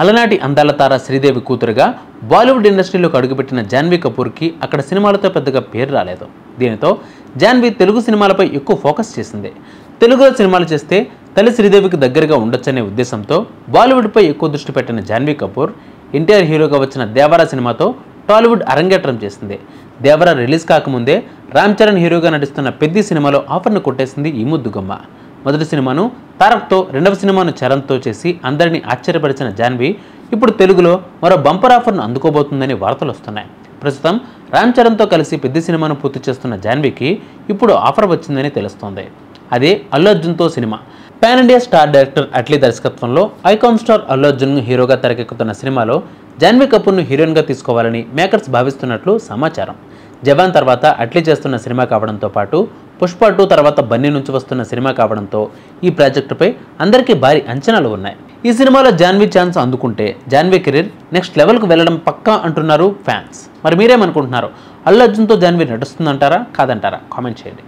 అలనాటి అందాల తార శ్రీదేవి కూతురుగా బాలీవుడ్ ఇండస్ట్రీలోకి అడుగుపెట్టిన జాన్వీ కపూర్కి అక్కడ సినిమాలతో పెద్దగా పేరు రాలేదు. దీనితో జాన్వీ తెలుగు సినిమాలపై ఎక్కువ ఫోకస్ చేసింది. తెలుగులో సినిమాలు చేస్తే తల్లి శ్రీదేవికి దగ్గరగా ఉండొచ్చనే ఉద్దేశంతో బాలీవుడ్పై ఎక్కువ దృష్టి పెట్టిన జాన్వీ కపూర్ ఎన్టీఆర్ హీరోగా వచ్చిన దేవరా సినిమాతో టాలీవుడ్ అరంగేట్రం చేసింది. దేవరా రిలీజ్ కాకముందే రామ్ చరణ్ హీరోగా నటిస్తున్న పెద్ది సినిమాలో ఆఫర్ను కొట్టేసింది ఈ ముద్దుగుమ్మ. మొదటి సినిమాను తారక్తో, రెండవ సినిమాను చరణ్తో చేసి అందరినీ ఆశ్చర్యపరిచిన జాన్వీ ఇప్పుడు తెలుగులో మరో బంపర్ ఆఫర్ను అందుకోబోతుందని వార్తలు వస్తున్నాయి. ప్రస్తుతం రామ్ చరణ్తో కలిసి పెద్ది సినిమాను పూర్తి చేస్తున్న జాన్వీకి ఇప్పుడు ఆఫర్ వచ్చిందని తెలుస్తోంది. అదే అల్లు అర్జున్తో సినిమా. Pan India star director Atlee దర్శకత్వంలో ఐకాన్ స్టార్ అల్లు అర్జున్ హీరోగా తెరకెక్కుతున్న సినిమాలో జాన్వీ కపూర్ను హీరోయిన్గా తీసుకోవాలని మేకర్స్ భావిస్తున్నట్లు సమాచారం. జవాన్ తర్వాత అట్లీ చేస్తున్న సినిమా కావడంతో పాటు పుష్ప 2 తర్వాత బన్నీ నుంచి వస్తున్న సినిమా కావడంతో ఈ ప్రాజెక్టుపై అందరికీ భారీ అంచనాలు ఉన్నాయి. ఈ సినిమాలో జాన్వీ ఛాన్స్ అందుకుంటే జాన్వీ కెరీర్ నెక్స్ట్ లెవెల్కు వెళ్ళడం పక్కా అంటున్నారు ఫ్యాన్స్. మరి మీరేమనుకుంటున్నారు? అల్లు అర్జున్తో జాన్వీ నడుస్తుందంటారా కాదంటారా? కామెంట్ చేయండి.